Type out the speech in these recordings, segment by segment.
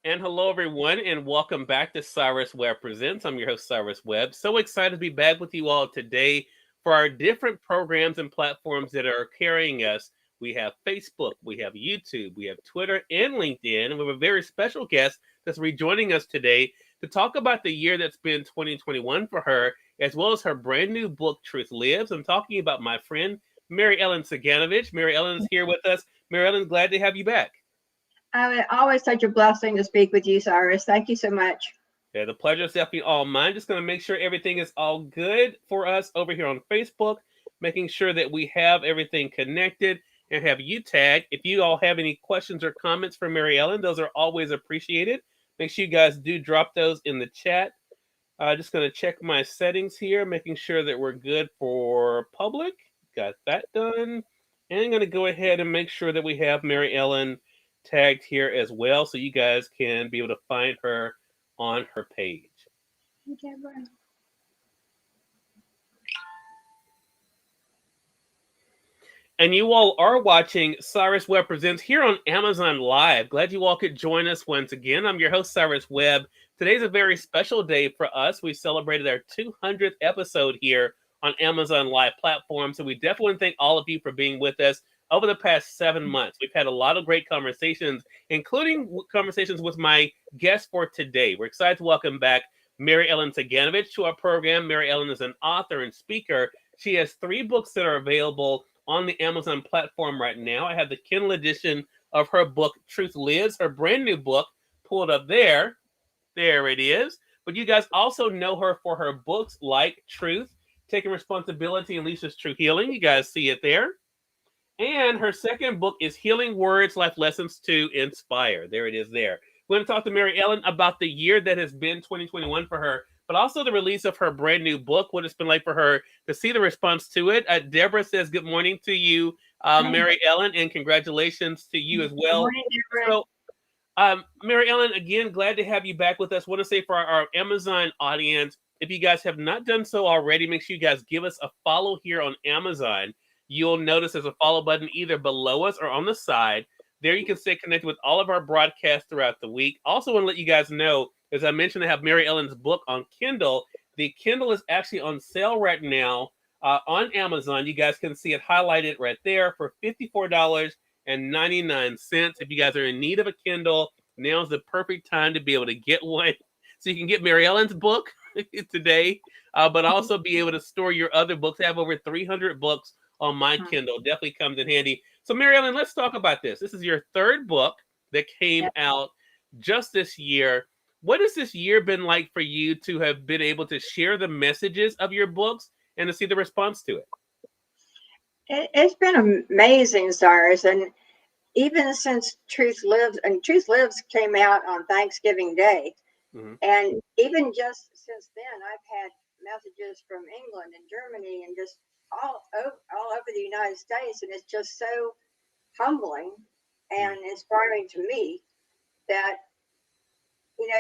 And hello, everyone, and welcome back to Cyrus Webb Presents. I'm your host, Cyrus Webb. So excited to be back with you all today for our different programs and platforms that are carrying us. We have Facebook, we have YouTube, we have Twitter, and LinkedIn. And we have a very special guest that's rejoining us today to talk about the year that's been 2021 for her, as well as her brand new book, Truth Lives. I'm talking about my friend, Mary Ellen Saganovich. Mary Ellen is here with us. Mary Ellen, glad to have you back. Always such a blessing to speak with you, Cyrus. Thank you so much. Yeah, the pleasure is definitely all mine. Just going to make sure everything is all good for us over here on Facebook, making sure that we have everything connected and have you tagged. If you all have any questions or comments for Mary Ellen, those are always appreciated. Make sure you guys do drop those in the chat. Just going to check my settings here, making sure that we're good for public. Got that done. And I'm going to go ahead and make sure that we have Mary Ellen tagged here as well so you guys can be able to find her on her page. Okay, And you all are watching Cyrus Webb Presents here on Amazon Live. Glad you all could join us once again. I'm your host, Cyrus Webb. Today's a very special day for us. We celebrated our 200th episode here on Amazon Live platform. So we definitely want to thank all of you for being with us over the past 7 months. We've had a lot of great conversations, including conversations with my guest for today. We're excited to welcome back Mary Ellen Ciganovich to our program. Mary Ellen is an author and speaker. She has 3 books that are available on the Amazon platform right now. I have the Kindle edition of her book, Truth Lives, her brand new book, pulled up there. There it is. But you guys also know her for her books like Truth, Taking Responsibility and Lisa's True Healing. You guys see it there. And her second book is Healing Words, Life Lessons to Inspire. There it is there. We're going to talk to Mary Ellen about the year that has been 2021 for her, but also the release of her brand new book, what it's been like for her to see the response to it. Deborah says good morning to you, Mary Ellen, and congratulations to you as Good well. morning, Deborah. So, Mary Ellen, again, glad to have you back with us. Want to say for our Amazon audience, if you guys have not done so already, make sure you guys give us a follow here on Amazon. You'll notice there's a follow button either below us or on the side. There you can stay connected with all of our broadcasts throughout the week. Also want to let you guys know, as I mentioned, I have Mary Ellen's book on Kindle. The Kindle is actually on sale right now on Amazon. You guys can see it highlighted right there for $54.99. If you guys are in need of a Kindle, now's the perfect time to be able to get one. So you can get Mary Ellen's book today, but also be able to store your other books. I have over 300 books on my Kindle. Definitely comes in handy. So, Mary Ellen, let's talk about this. This is your third book that came out just this year. What has this year been like for you to have been able to share the messages of your books and to see the response to it? It's been amazing, Cyrus. And even since Truth Lives, and Truth Lives came out on Thanksgiving Day. Mm-hmm. And even just since then, I've had messages from England and Germany and just all over the United States. And it's just so humbling and inspiring to me that,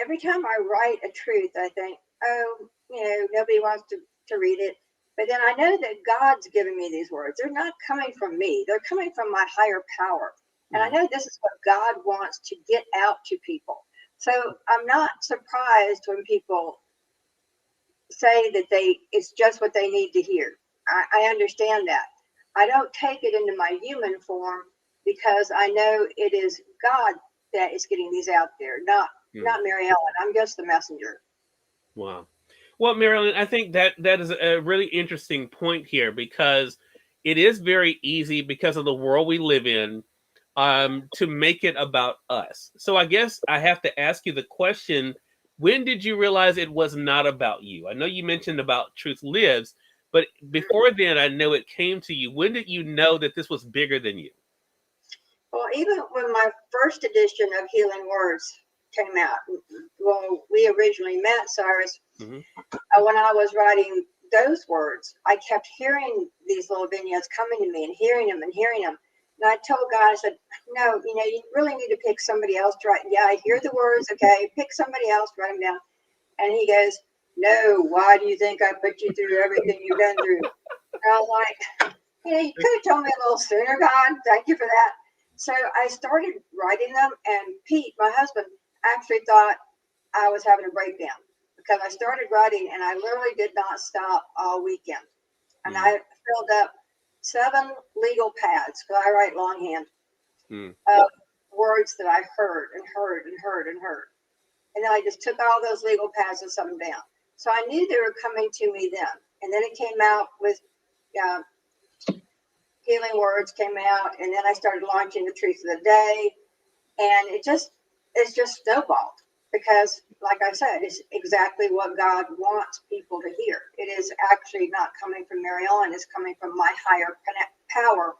every time I write a truth, I think, oh, nobody wants to read it. But then I know that God's given me these words. They're not coming from me. They're coming from my higher power. And I know this is what God wants to get out to people. So I'm not surprised when people say that it's just what they need to hear. I understand that. I don't take it into my human form because I know it is God that is getting these out there, not Mary Ellen. I'm just the messenger. Wow. Well, Marilyn, I think that is a really interesting point here because it is very easy because of the world we live in to make it about us. So I guess I have to ask you the question, when did you realize it was not about you? I know you mentioned about Truth Lives, but before then, I know it came to you. When did you know that this was bigger than you? Well, even when my first edition of Healing Words came out, when we originally met, Cyrus, when I was writing those words, I kept hearing these little vignettes coming to me and hearing them. And I told God, I said, no, you really need to pick somebody else to write. Yeah, I hear the words. Okay, pick somebody else, write them down. And he goes, no, why do you think I put you through everything you've been through? And I was like, you could have told me a little sooner, God. Thank you for that. So I started writing them. And Pete, my husband, actually thought I was having a breakdown because I started writing and I literally did not stop all weekend. And I filled up 7 legal pads, because I write longhand, of words that I heard and heard and heard and heard. And then I just took all those legal pads and set them down. So I knew they were coming to me then. And then it came out with healing words came out, and then I started launching the truth of the day, and it's just snowballed because, like I said, it's exactly what God wants people to hear. It is actually not coming from Mary Ellen; it's coming from my higher power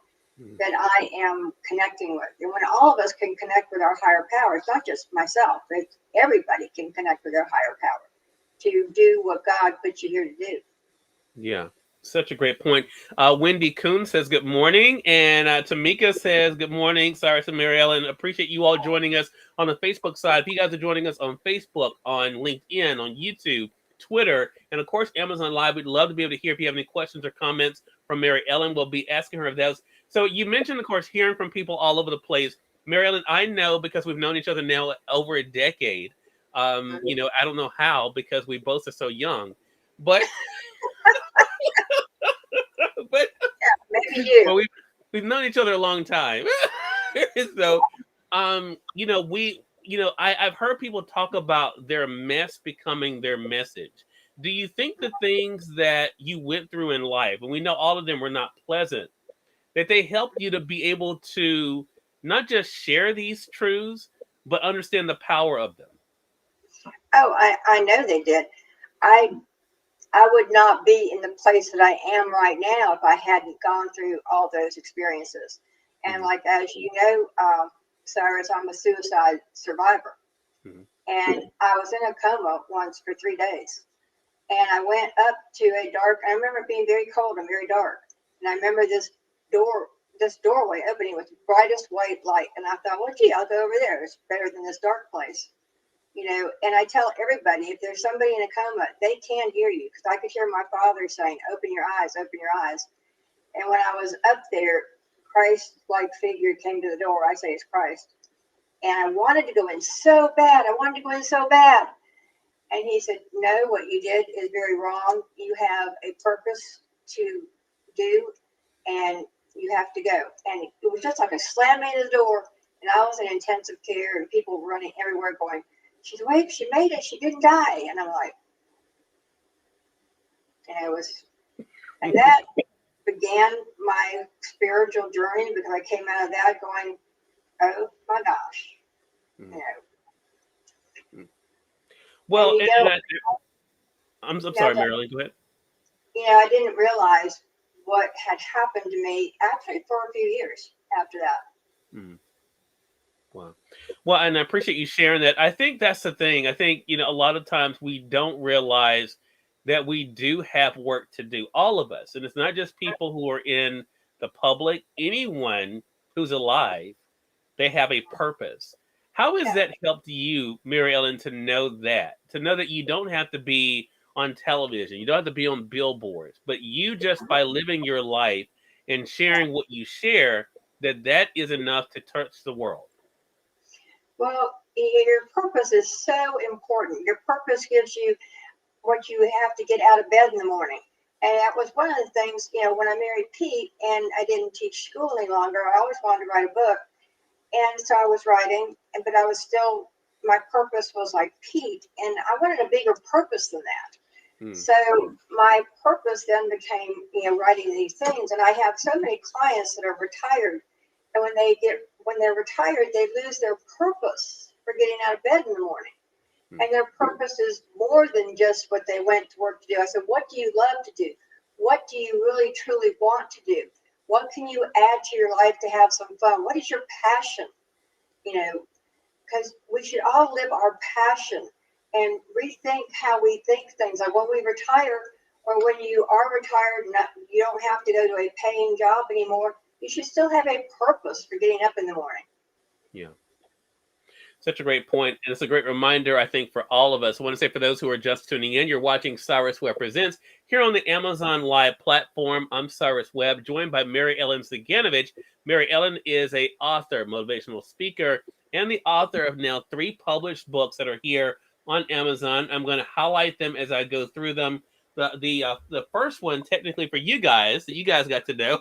that I am connecting with. And when all of us can connect with our higher power, it's not just myself; it's everybody can connect with their higher power to do what God put you here to do. Yeah. Such a great point. Wendy Kuhn says good morning, and Tamika says good morning. Cyrus and Mary Ellen, appreciate you all joining us on the Facebook side. If you guys are joining us on Facebook, on LinkedIn, on YouTube, Twitter, and of course Amazon Live, we'd love to be able to hear if you have any questions or comments from Mary Ellen. We'll be asking her of those. So you mentioned, of course, hearing from people all over the place. Mary Ellen, I know because we've known each other now over a decade. You know, I don't know how because we both are so young, but. But maybe you. Well, we've known each other a long time. So, you know, I've heard people talk about their mess becoming their message. Do you think the things that you went through in life, and we know all of them were not pleasant, that they helped you to be able to not just share these truths, but understand the power of them? Oh, I know they did. I would not be in the place that I am right now if I hadn't gone through all those experiences. And like, as you know, Cyrus, I'm a suicide survivor. And I was in a coma once for 3 days. And I went up to a dark, I remember it being very cold and very dark. And I remember this doorway opening with the brightest white light. And I thought, well, gee, I'll go over there. It's better than this dark place. You know, and I tell everybody, if there's somebody in a coma, they can hear you, because I could hear my father saying, open your eyes, open your eyes. And when I was up there, Christ-like figure came to the door. I say it's Christ. And I wanted to go in so bad. And he said, no, what you did is very wrong. You have a purpose to do, and you have to go. And it was just like a slam into the door. And I was in intensive care, and people running everywhere going, she's awake, she made it, she didn't die. And I'm like, and it was, and that began my spiritual journey, because I came out of that going, oh my gosh, you know. Well, I'm sorry, Marilyn, go ahead. You know, I didn't realize what had happened to me actually for a few years after that. Wow. Well, and I appreciate you sharing that. I think that's the thing. I think, you know, a lot of times we don't realize that we do have work to do, all of us. And it's not just people who are in the public, anyone who's alive, they have a purpose. How has that helped you, Mary Ellen, to know that you don't have to be on television, you don't have to be on billboards, but you just by living your life and sharing what you share, that is enough to touch the world? Well, your purpose is so important. Your purpose gives you what you have to get out of bed in the morning. And that was one of the things, you know, when I married Pete and I didn't teach school any longer, I always wanted to write a book. And so I was writing, but I was still, my purpose was like Pete, and I wanted a bigger purpose than that. So my purpose then became, you know, writing these things. And I have so many clients that are retired, and when they're retired, they lose their purpose for getting out of bed in the morning. And their purpose is more than just what they went to work to do. I said, what do you love to do? What do you really, truly want to do? What can you add to your life to have some fun? What is your passion? You know, because we should all live our passion and rethink how we think things. Like when we retire, or when you are retired, you don't have to go to a paying job anymore. You should still have a purpose for getting up in the morning. Yeah. Such a great point. And it's a great reminder, I think, for all of us. I want to say for those who are just tuning in, you're watching Cyrus Webb Presents here on the Amazon Live platform. I'm Cyrus Webb, joined by Mary Ellen Ciganovich. Mary Ellen is an author, motivational speaker, and the author of now 3 published books that are here on Amazon. I'm going to highlight them as I go through them. The first one, technically for you guys, that you guys got to know,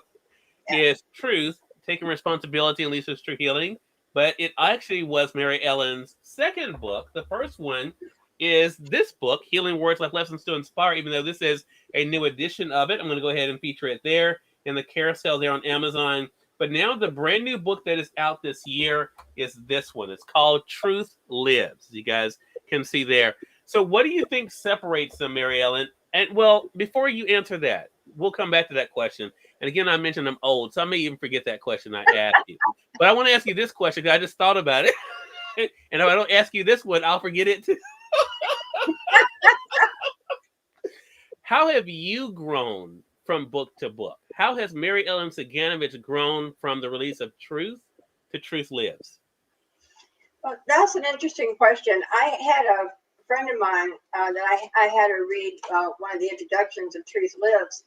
is Truth, Taking Responsibility and Lisa's True Healing. But it actually was Mary Ellen's second book. The first one is this book, Healing Words Like Lessons to Inspire, even though this is a new edition of it. I'm going to go ahead and feature it there in the carousel there on Amazon. But now the brand new book that is out this year is this one. It's called Truth Lives. You guys can see there. So what do you think separates them, Mary Ellen? And well, before you answer that, we'll come back to that question. And again, I mentioned I'm old, so I may even forget that question I asked you. But I want to ask you this question because I just thought about it. And if I don't ask you this one, I'll forget it too. How have you grown from book to book? How has Mary Ellen Saganovich grown from the release of Truth to Truth Lives? Well, that's an interesting question. I had a friend of mine that I had her read one of the introductions of Truth Lives.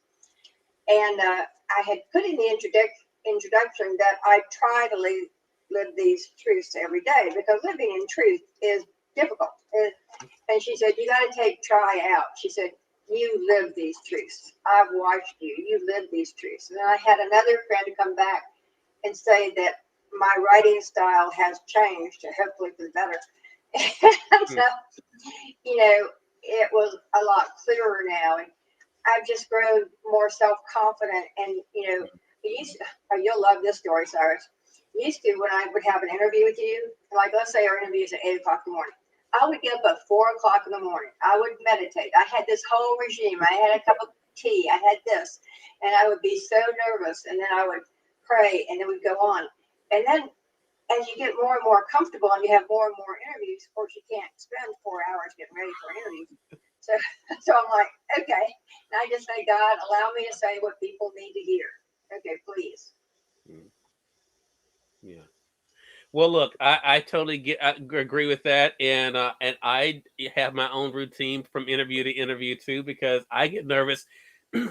And I had put in the introduction that I try to live these truths every day because living in truth is difficult. And she said, you got to try out. She said, you live these truths. I've watched you. You live these truths. And then I had another friend come back and say that my writing style has changed, hopefully for the better. And so, it was a lot clearer now. And I've just grown more self-confident. And, you'll love this story, Cyrus. Used to, when I would have an interview with you, like let's say our interview is at 8 o'clock in the morning, I would get up at 4 o'clock in the morning. I would meditate. I had this whole regime. I had a cup of tea. I had this. And I would be so nervous. And then I would pray and then we'd go on. And then as you get more and more comfortable and you have more and more interviews, of course, you can't spend 4 hours getting ready for an interview. So I'm like, okay. And I just say, God, allow me to say what people need to hear. Okay, please. Yeah. Well, look, I totally agree with that, and I have my own routine from interview to interview too because I get nervous.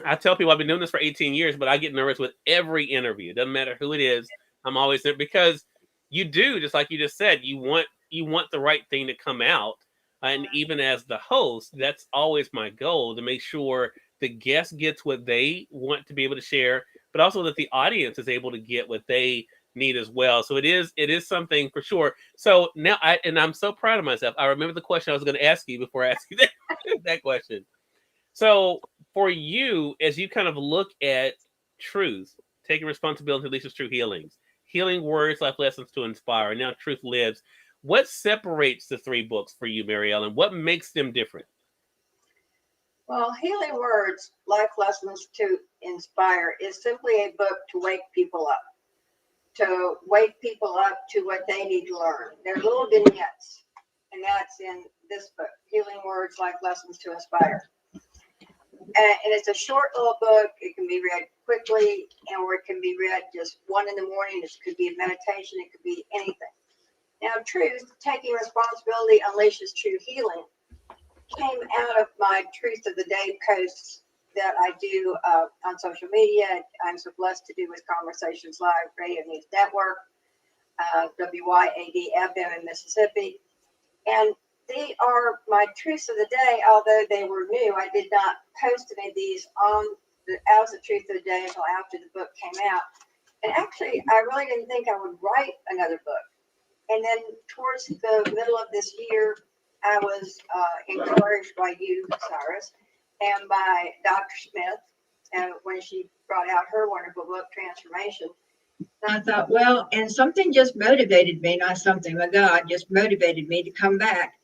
I tell people I've been doing this for 18 years, but I get nervous with every interview. It doesn't matter who it is. I'm always there because you do, just like you just said, you want the right thing to come out, and even as the host, that's always my goal to make sure the guest gets what they want to be able to share, but also that the audience is able to get what they need as well. So it is something for sure. So now I'm so proud of myself. I remember the question I was going to ask you before I asked you that question. So for you, as you kind of look at Truth, Taking Responsibility, Lisa's True Healings, Healing Words, Life Lessons to Inspire, and now Truth Lives, what separates the 3 books for you, Mary Ellen? What makes them different? Well, Healing Words, Life Lessons to Inspire is simply a book to wake people up. To wake people up to what they need to learn. They're little vignettes, and that's in this book, Healing Words, Life Lessons to Inspire. And it's a short little book. It can be read quickly, or it can be read just 1 in the morning. It could be a meditation. It could be anything. Now, Truth, Taking Responsibility, Unleashes True Healing, came out of my Truth of the Day posts that I do on social media. I'm so blessed to do with Conversations Live Radio News Network, WYAD FM in Mississippi. And they are my truths of the day, although they were new. I did not post any of these as the truth of the day until after the book came out. And actually, I really didn't think I would write another book. And then towards the middle of this year, I was encouraged by you, Cyrus, and by Dr. Smith, when she brought out her wonderful book, Transformation. And I thought, well, and something just motivated me, not something, but God just motivated me to come back.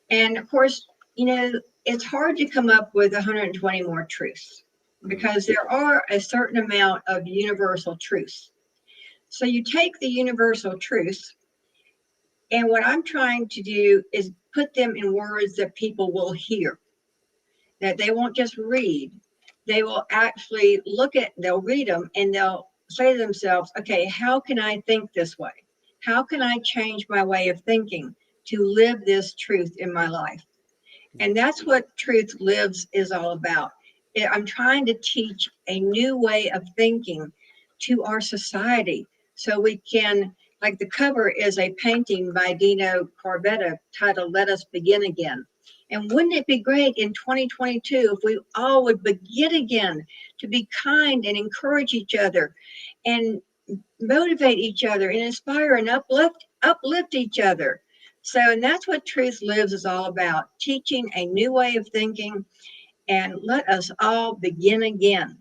And of course, it's hard to come up with 120 more truths because there are a certain amount of universal truths. So you take the universal truths, and what I'm trying to do is put them in words that people will hear, that they won't just read. They will actually they'll read them and they'll say to themselves, okay, how can I think this way? How can I change my way of thinking to live this truth in my life? And that's what Truth Lives is all about. I'm trying to teach a new way of thinking to our society so we can Like the cover is a painting by Dino Corbetta titled Let Us Begin Again. And wouldn't it be great in 2022 if we all would begin again to be kind and encourage each other and motivate each other and inspire and uplift each other. So, and that's what Truth Lives is all about, teaching a new way of thinking, and let us all begin again.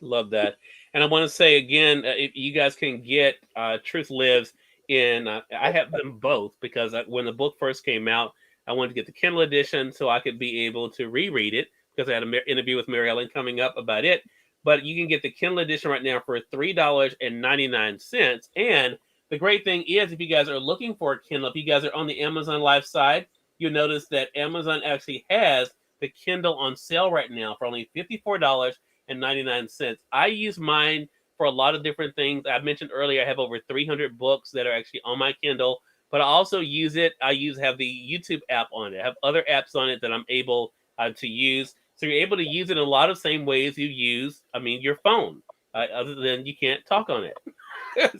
Love that. And I want to say again, if you guys can get Truth Lives in, I have them both because when the book first came out, I wanted to get the Kindle edition so I could be able to reread it because I had an interview with Mary Ellen coming up about it. But you can get the Kindle edition right now for $3.99. And the great thing is, if you guys are looking for a Kindle, if you guys are on the Amazon Live side, you'll notice that Amazon actually has the Kindle on sale right now for only $54.99. I use mine for a lot of different things. I mentioned earlier I have over 300 books that are actually on my Kindle, but I also use it. Have the YouTube app on it. I have other apps on it that I'm able to use. So you're able to use it in a lot of same ways you use, your phone, other than you can't talk on it.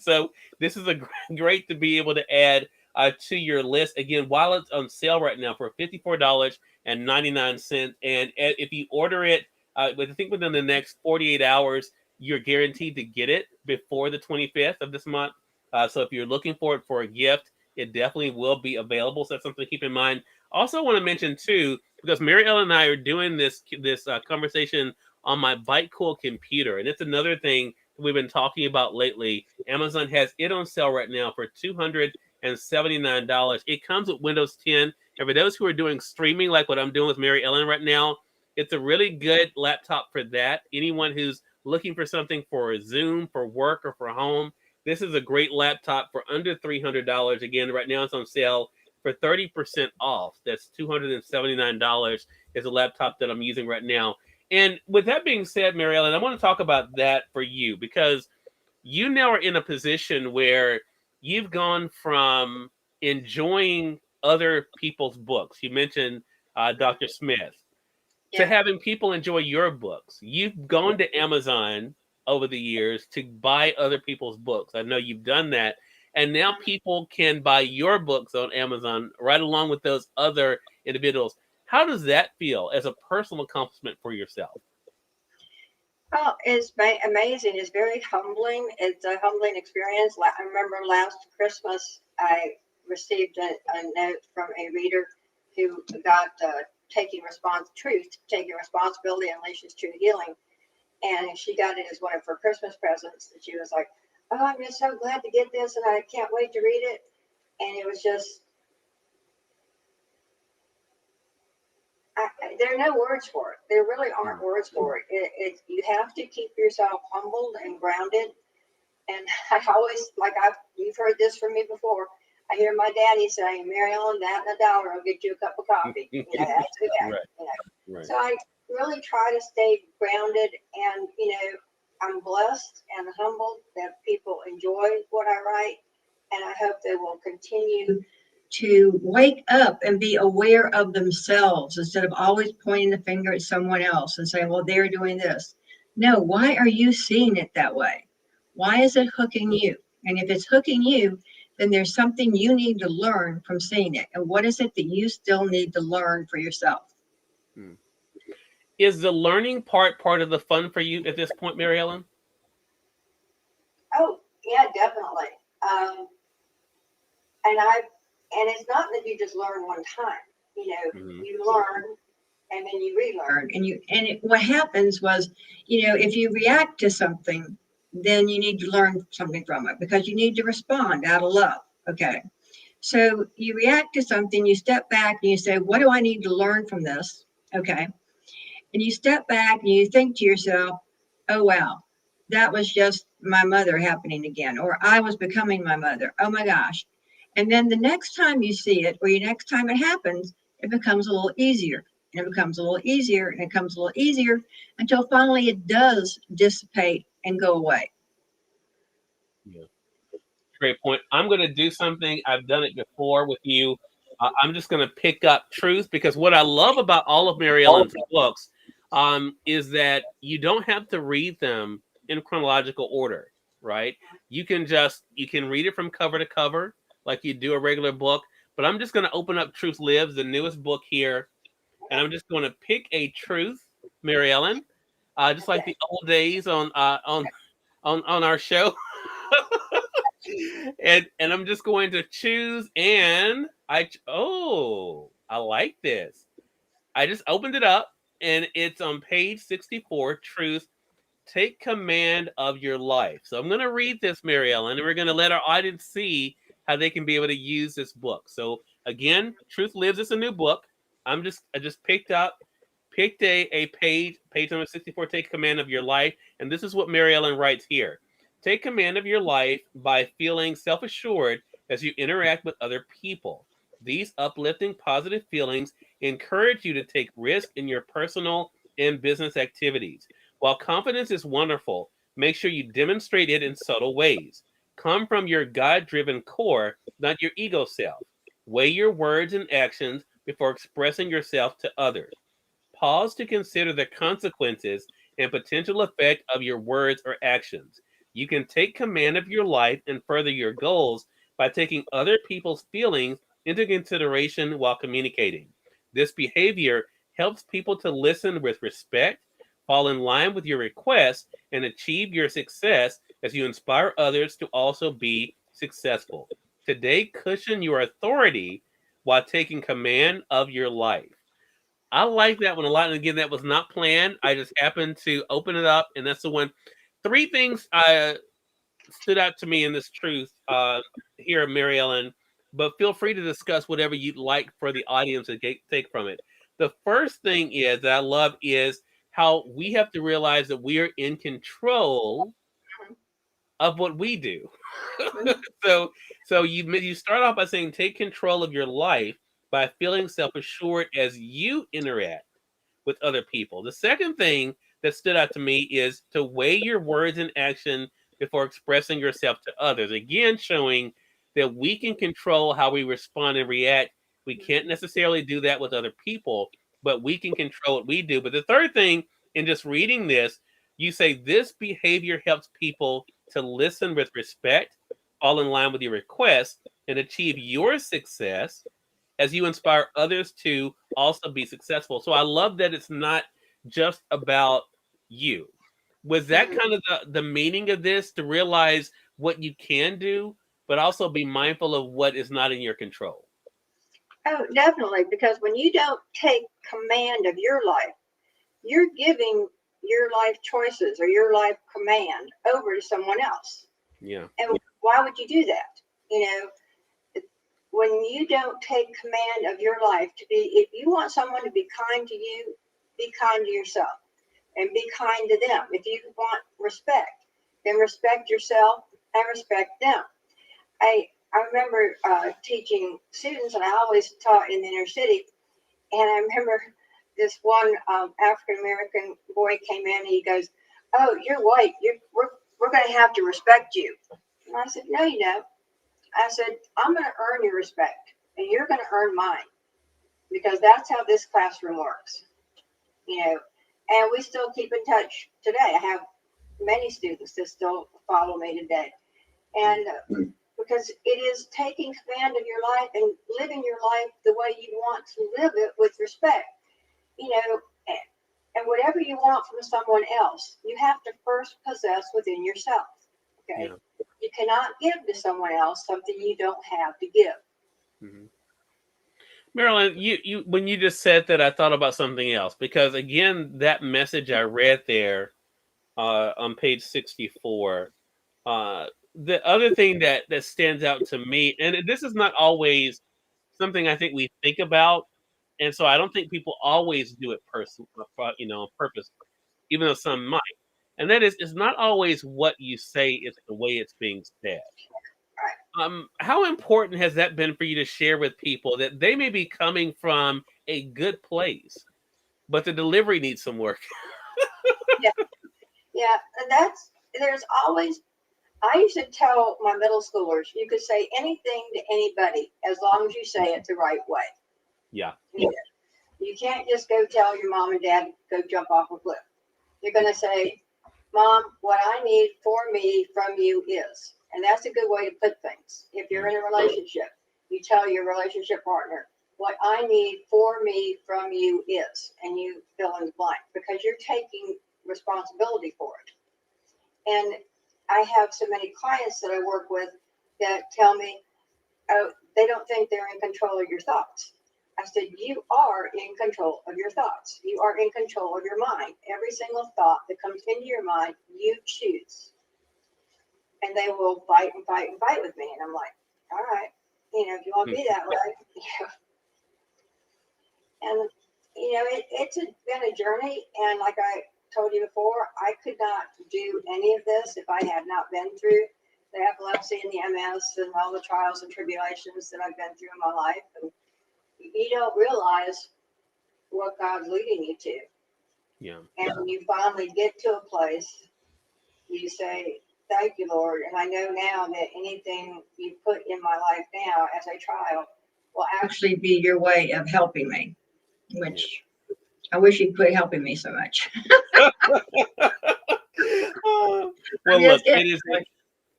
So this is a great to be able to add to your list again while it's on sale right now for $54.99. And if you order it, but I think within the next 48 hours, you're guaranteed to get it before the 25th of this month. So if you're looking for it for a gift, it definitely will be available. So that's something to keep in mind. Also, I want to mention too, because Mary Ellen and I are doing this conversation on my Byte Cool computer, and it's another thing we've been talking about lately. Amazon has it on sale right now for $279. It comes with Windows 10. And for those who are doing streaming like what I'm doing with Mary Ellen right now, it's a really good laptop for that. Anyone who's looking for something for Zoom, for work, or for home, this is a great laptop for under $300. Again, right now it's on sale for 30% off. That's $279 is a laptop that I'm using right now. And with that being said, Mary Ellen, I want to talk about that for you because you now are in a position where you've gone from enjoying other people's books. You mentioned Dr. Smith to having people enjoy your books. You've gone to Amazon over the years to buy other people's books. I know you've done that. And now people can buy your books on Amazon right along with those other individuals. How does that feel as a personal accomplishment for yourself? Well, it's amazing. It's very humbling. It's a humbling experience. I remember last Christmas, I received a note from a reader who got taking responsibility, unleashes true healing. And she got it as one of her Christmas presents. And she was like, "Oh, I'm just so glad to get this, and I can't wait to read it." And it was just, there are no words for it. There really aren't words for it. You have to keep yourself humbled and grounded. And I always, you've heard this from me before. I hear my daddy saying, "Mary Ellen, that and $1 will get you a cup of coffee." That's okay. Right. Right. So I really try to stay grounded, and I'm blessed and humbled that people enjoy what I write, and I hope they will continue to wake up and be aware of themselves instead of always pointing the finger at someone else and saying, "Well, they're doing this." No, why are you seeing it that way? Why is it hooking you? And if it's hooking you, then there's something you need to learn from seeing it. And what is it that you still need to learn for yourself? Is the learning part of the fun for you at this point, Mary Ellen? Oh, yeah, definitely. And it's not that you just learn one time. You learn and then you relearn. What happens was, if you react to something, then you need to learn something from it because you need to respond out of love. Okay. So you react to something, you step back and you say, "What do I need to learn from this?" Okay. And you step back and you think to yourself, "Oh, wow, that was just my mother happening again," or "I was becoming my mother. Oh my gosh." And then the next time you see it, or the next time it happens, it becomes a little easier. And it becomes a little easier, and it becomes a little easier until finally it does dissipate and go away. Yeah. Great point. I'm going to do something. I've done it before with you. I'm just going to pick up truth because what I love about all of Mary Ellen's books is that you don't have to read them in chronological order. right? You can read it from cover to cover like you do a regular book. But I'm just going to open up Truth Lives, the newest book here, and I'm just going to pick a truth, Mary Ellen, just like the old days on our show. and I'm just going to choose, and I like this. I just opened it up, and it's on page 64, Truth. Take command of your life. So I'm going to read this, Mary Ellen, and we're going to let our audience see how they can be able to use this book. So again, Truth Lives is a new book. I just picked a page number 64, take command of your life. And this is what Mary Ellen writes here. Take command of your life by feeling self-assured as you interact with other people. These uplifting, positive feelings encourage you to take risk in your personal and business activities. While confidence is wonderful, make sure you demonstrate it in subtle ways. Come from your God-driven core, not your ego self. Weigh your words and actions before expressing yourself to others. Pause to consider the consequences and potential effect of your words or actions. You can take command of your life and further your goals by taking other people's feelings into consideration while communicating. This behavior helps people to listen with respect, fall in line with your requests, and achieve your success as you inspire others to also be successful. Today, cushion your authority while taking command of your life. I like that one a lot. And again, that was not planned. I just happened to open it up, and that's the one. Three things stood out to me in this truth here, Mary Ellen, but feel free to discuss whatever you'd like for the audience to take from it. The first thing is that I love is how we have to realize that we are in control of what we do. so you start off by saying take control of your life by feeling self-assured as you interact with other people. The second thing that stood out to me is to weigh your words and action before expressing yourself to others. Again, showing that we can control how we respond and react. We can't necessarily do that with other people, but we can control what we do. But the third thing, in just reading this, you say this behavior helps people to listen with respect, fall in line with your requests, and achieve your success as you inspire others to also be successful. So I love that it's not just about you. Was that kind of the meaning of this, to realize what you can do, but also be mindful of what is not in your control? Oh, definitely, because when you don't take command of your life, you're giving your life choices or your life command over to someone else. Yeah. And why would you do that? You know, when you don't take command of your life, to be, if you want someone to be kind to you, be kind to yourself and be kind to them. If you want respect, then respect yourself and respect them. I remember teaching students, and I always taught in the inner city. And I remember this one African American boy came in and he goes, "Oh, you're white. We're going to have to respect you." And I said, "No, you don't." I said, "I'm going to earn your respect, and you're going to earn mine, because that's how this classroom works." You know, and we still keep in touch today. I have many students that still follow me today, and because it is taking command of your life and living your life the way you want to live it with respect. You know, and whatever you want from someone else, you have to first possess within yourself. Okay, Yeah. you cannot give to someone else something you don't have to give. Mm-hmm. Marilyn, you when you just said that, I thought about something else, because again, that message I read there on page 64. The other thing that stands out to me, and this is not always something I think we think about, and so I don't think people always do it on purpose, even though some might. And that is, it's not always what you say; it's the way it's being said. How important has that been for you to share with people that they may be coming from a good place, but the delivery needs some work? Yeah, yeah, and there's always. I used to tell my middle schoolers, you could say anything to anybody as long as you say it the right way. Yeah. You can't just go tell your mom and dad to go jump off a cliff. You're going to say, Mom, what I need for me from you is, and that's a good way to put things. If you're in a relationship, you tell your relationship partner, what I need for me from you is, and you fill in the blank, because you're taking responsibility for it. And I have so many clients that I work with that tell me, oh, they don't think they're in control of your thoughts. I said, you are in control of your thoughts. You are in control of your mind. Every single thought that comes into your mind, you choose. And they will fight and fight and fight with me. And I'm like, all right, if you want to be that way. And, it's been a journey. And like I told you before, I could not do any of this if I had not been through the epilepsy and the MS and all the trials and tribulations that I've been through in my life. And you don't realize what God's leading you to. Yeah. And when you finally get to a place, you say, thank you, Lord. And I know now that anything you put in my life now as a trial will actually be your way of helping me, which I wish you'd quit helping me so much. Well, look,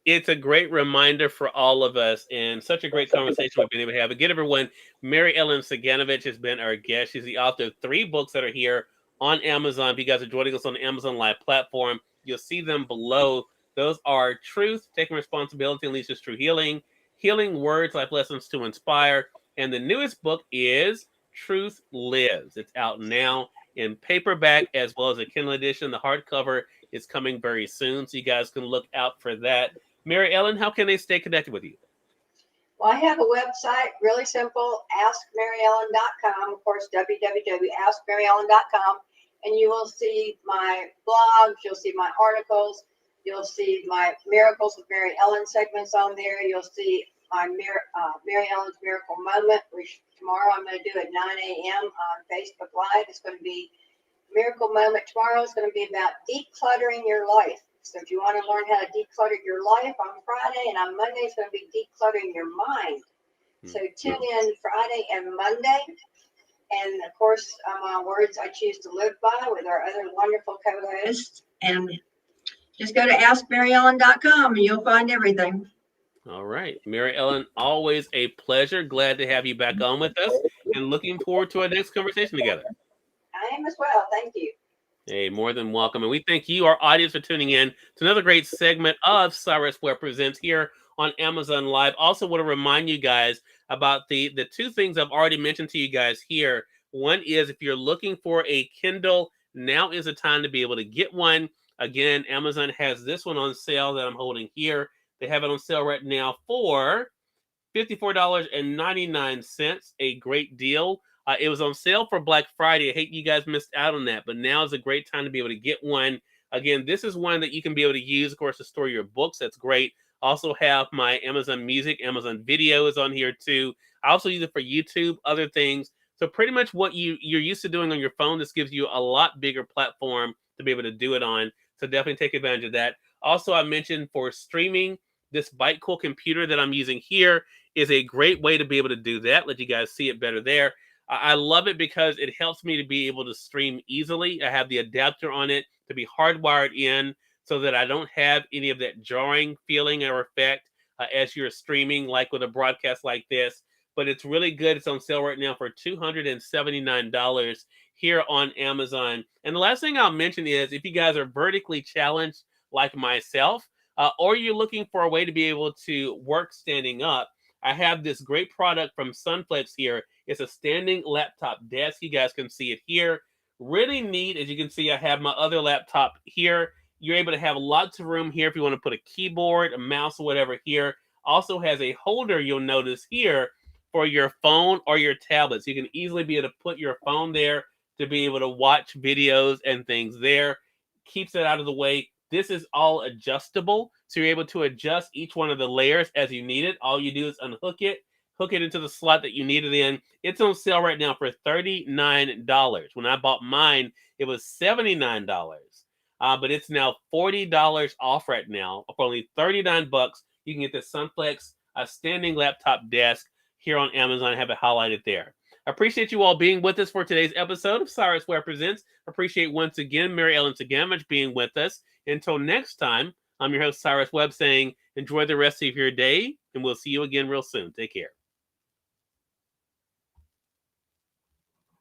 it's a great reminder for all of us, and such a great conversation we've been able to have. Again, everyone, Mary Ellen Saganovich has been our guest. She's the author of 3 books that are here on Amazon. If you guys are joining us on the Amazon Live platform, you'll see them below. Those are Truth, Taking Responsibility, and Leads to True Healing, Healing Words, Life Lessons to Inspire, and the newest book is Truth Lives. It's out now in paperback as well as a Kindle edition. The hardcover is coming very soon, so you guys can look out for that. Mary Ellen, how can they stay connected with you? Well, I have a website, really simple, askmaryellen.com, of course, www.askmaryellen.com, and you will see my blogs, you'll see my articles, you'll see my Miracles with Mary Ellen segments on there, you'll see my Mary Ellen's Miracle Moment, which tomorrow I'm going to do at 9 a.m. on Facebook Live. It's going to be Miracle Moment tomorrow. Is going to be about decluttering your life. So if you want to learn how to declutter your life on Friday, and on Monday it's going to be decluttering your mind. So tune in Friday and Monday. And of course, my words I choose to live by with our other wonderful co-hosts. And just go to askmaryellen.com and you'll find everything. All right. Mary Ellen, always a pleasure. Glad to have you back on with us and looking forward to our next conversation together. I am as well. Thank you. Hey, more than welcome. And we thank you, our audience, for tuning in to another great segment of Cyrus Webb Presents here on Amazon Live. Also want to remind you guys about the 2 things I've already mentioned to you guys here. One is if you're looking for a Kindle, now is the time to be able to get one. Again, Amazon has this one on sale that I'm holding here. They have it on sale right now for $54.99, a great deal. It was on sale for Black Friday. I hate you guys missed out on that, but now is a great time to be able to get one. Again, this is one that you can be able to use, of course, to store your books. That's great. Also have my Amazon Music, Amazon Video is on here too. I also use it for YouTube, other things. So pretty much what you're used to doing on your phone, this gives you a lot bigger platform to be able to do it on. So definitely take advantage of that. Also, I mentioned for streaming, this BiteCool computer that I'm using here is a great way to be able to do that. Let you guys see it better there. I love it because it helps me to be able to stream easily. I have the adapter on it to be hardwired in so that I don't have any of that jarring feeling or effect as you're streaming, like with a broadcast like this. But it's really good. It's on sale right now for $279 here on Amazon. And the last thing I'll mention is if you guys are vertically challenged like myself, or you're looking for a way to be able to work standing up, I have this great product from Sunflex here. It's a standing laptop desk. You guys can see it here. Really neat. As you can see, I have my other laptop here. You're able to have lots of room here if you want to put a keyboard, a mouse, or whatever here. Also has a holder, you'll notice here, for your phone or your tablet. So you can easily be able to put your phone there to be able to watch videos and things there. Keeps it out of the way. This is all adjustable, so you're able to adjust each one of the layers as you need it. All you do is unhook it, hook it into the slot that you need it in. It's on sale right now for $39. When I bought mine, it was $79. But it's now $40 off right now. For only $39, you can get the Sunflex standing laptop desk here on Amazon. I have it highlighted there. I appreciate you all being with us for today's episode of Cyrus Webb Presents. Appreciate once again Mary Ellen Saganovich being with us. Until next time, I'm your host, Cyrus Webb, saying enjoy the rest of your day, and we'll see you again real soon. Take care.